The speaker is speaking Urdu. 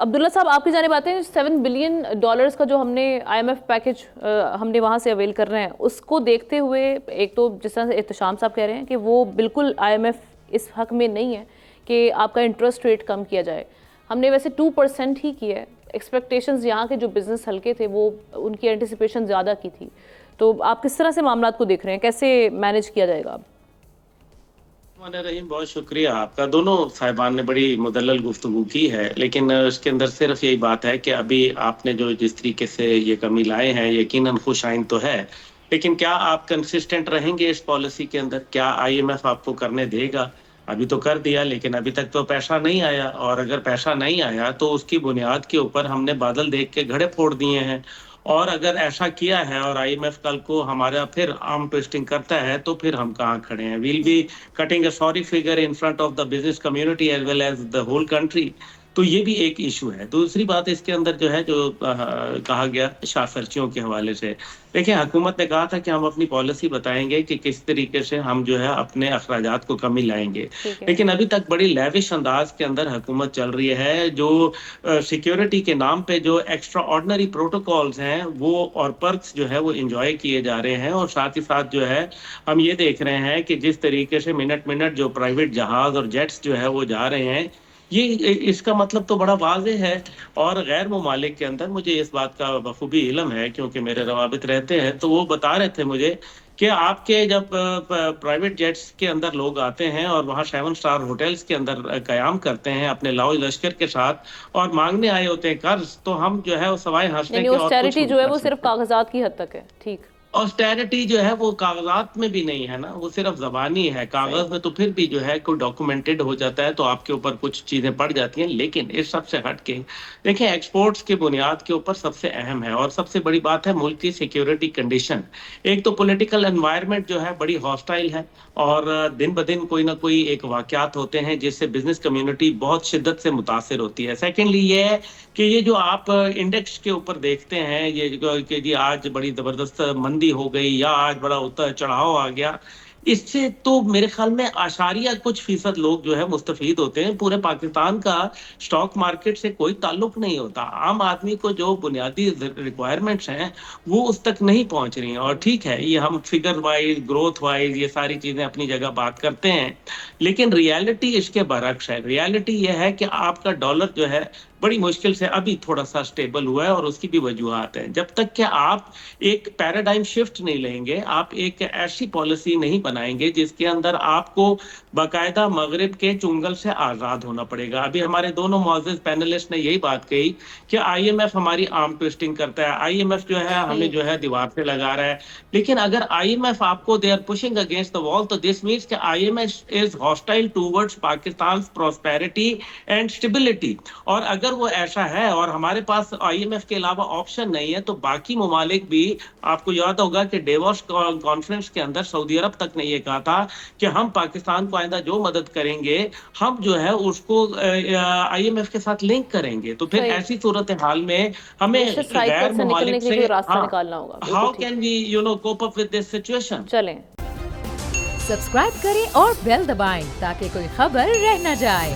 عبداللہ صاحب آپ کی جانب آتے ہیں $7 بلین کا جو ہم نے IMF پیکج ہم نے وہاں سے اویل کر رہے ہیں، اس کو دیکھتے ہوئے ایک تو جس طرح سے احتشام صاحب کہہ رہے ہیں کہ وہ بالکل IMF اس حق میں نہیں ہے کہ آپ کا انٹرسٹ ریٹ کم کیا جائے. ہم نے ویسے 2% ہی کیا ہے. ایکسپیکٹیشنز یہاں کے جو بزنس ہلکے تھے وہ ان کی اینٹیسپیشن زیادہ کی تھی. تو آپ کس طرح سے معاملات کو دیکھ رہے ہیں، کیسے مینیج کیا جائے گا؟ رحیم بہت شکریہ آپ کا. دونوں صاحبان نے بڑی مدلل گفتگو کی ہے، لیکن اس کے اندر صرف یہی بات ہے کہ ابھی آپ نے جو جس طریقے سے یہ کمی لائے ہیں یقیناً خوش آئند تو ہے، لیکن کیا آپ کنسسٹنٹ رہیں گے اس پالیسی کے اندر؟ کیا IMF آپ کو کرنے دے گا؟ ابھی تو کر دیا لیکن ابھی تک تو پیسہ نہیں آیا، اور اگر پیسہ نہیں آیا تو اس کی بنیاد کے اوپر ہم نے بادل دیکھ کے گھڑے پھوڑ دیے ہیں. اور اگر ایسا کیا ہے اور IMF کل کو ہمارا پھر آرم ٹویسٹنگ کرتا ہے تو پھر ہم کہاں کھڑے ہیں؟ We'll be cutting a sorry figure in front of the business community as well as the whole country. تو یہ بھی ایک ایشو ہے. دوسری بات اس کے اندر جو ہے جو کہا گیا شاہ خرچیوں کے حوالے سے، دیکھیں حکومت نے کہا تھا کہ ہم اپنی پالیسی بتائیں گے کہ کس طریقے سے ہم جو ہے اپنے اخراجات کو کمی لائیں گے، لیکن ابھی تک بڑی لیوش انداز کے اندر حکومت چل رہی ہے. جو سیکیورٹی کے نام پہ جو ایکسٹرا آرڈنری پروٹوکالز ہیں وہ اور پرکس جو ہے وہ انجوائے کیے جا رہے ہیں، اور ساتھ ہی ساتھ جو ہے ہم یہ دیکھ رہے ہیں کہ جس طریقے سے منٹ جو پرائیویٹ جہاز اور جیٹس جو ہے وہ جا رہے ہیں، یہ اس کا مطلب تو بڑا واضح ہے. اور غیر ممالک کے اندر مجھے اس بات کا بخوبی علم ہے کیونکہ میرے روابط رہتے ہیں، تو وہ بتا رہے تھے مجھے کہ آپ کے جب پرائیویٹ جیٹس کے اندر لوگ آتے ہیں اور وہاں 7 اسٹار ہوٹلز کے اندر قیام کرتے ہیں اپنے لاؤ لشکر کے ساتھ اور مانگنے آئے ہوتے ہیں قرض، تو ہم جو ہے وہ سوائے ہنسنے کے اور کچھ نہیں جو ہے کر وہ صرف سکتے. کاغذات کی حد تک ہے. ٹھیک. آسٹیرٹی جو ہے وہ کاغذات میں بھی نہیں ہے نا، وہ صرف زبانی ہے. کاغذ میں تو پھر بھی جو ہے کوئی ڈاکومنٹڈ ہو جاتا ہے تو آپ کے اوپر کچھ چیزیں پڑ جاتی ہیں، لیکن اس سب سے ہٹ کے دیکھیں ایکسپورٹس کی بنیاد کے اوپر سب سے اہم ہے اور سب سے بڑی بات ہے ملک کی سیکیورٹی کنڈیشن. ایک تو پولیٹیکل انوائرمنٹ جو ہے بڑی ہاسٹائل ہے، اور دن بدن کوئی نہ کوئی ایک واقعات ہوتے ہیں جس سے بزنس کمیونٹی بہت شدت سے متاثر ہوتی ہے. سیکنڈلی یہ ہے کہ یہ جو آپ انڈیکس کے اوپر دیکھتے ہیں یہ کہ جی آج بڑی زبردست مندی ہو گئی یا آج بڑا اتار چڑھاؤ آ گیا، اس سے تو میرے خیال میں اشاریہ کچھ فیصد لوگ جو ہے مستفید ہوتے ہیں. پورے پاکستان کا سٹاک مارکیٹ سے کوئی تعلق نہیں ہوتا. عام آدمی کو جو بنیادی ریکوائرمنٹس ہیں وہ اس تک نہیں پہنچ رہی ہیں. اور ٹھیک ہے یہ ہم فگر وائز گروتھ وائز یہ ساری چیزیں اپنی جگہ بات کرتے ہیں، لیکن ریالٹی اس کے برعکس ہے. ریالٹی یہ ہے کہ آپ کا ڈالر جو ہے بڑی مشکل سے ابھی تھوڑا سا سٹیبل ہوا ہے، اور اس کی بھی وجوہات ہیں. جب تک کہ آپ ایک پیراڈائم شفٹ نہیں لیں گے، آپ ایک ایسی پالیسی نہیں بنائیں گے جس کے اندر آپ کو باقاعدہ مغرب کے چنگل سے آزاد ہونا پڑے گا. ابھی ہمارے دونوں معزز پینلسٹ نے یہی بات کہی کہ IMF ہماری آرم ٹویسٹنگ کرتا ہے، IMF جو ہے ہمیں جو ہے دیوار سے لگا رہا ہے. لیکن اگر IMF آپ کو they are pushing against the wall, تو دس مینس کہ IMF is hostile towards Pakistan prosperity and stability. اور اگر وہ ایسا ہے اور ہمارے پاس IMF کے علاوہ آپشن نہیں ہے، تو باقی ممالک بھی، آپ کو یاد ہوگا کہ ڈیووس کانفرنس کے اندر سعودی عرب تک نے یہ کہا تھا کہ ہم پاکستان کو آئندہ جو مدد کریں گے ہم جو ہے اس کو IMF کے ساتھ لنک کریں گے. تو پھر ایسی صورتحال میں ہمیں غیر ممالک سے راستہ نکالنا ہوگا. How can we cope up with this situation. چلیں سبسکرائب کریں اور بیل دبائیں تاکہ کوئی خبر رہ نہ جائے.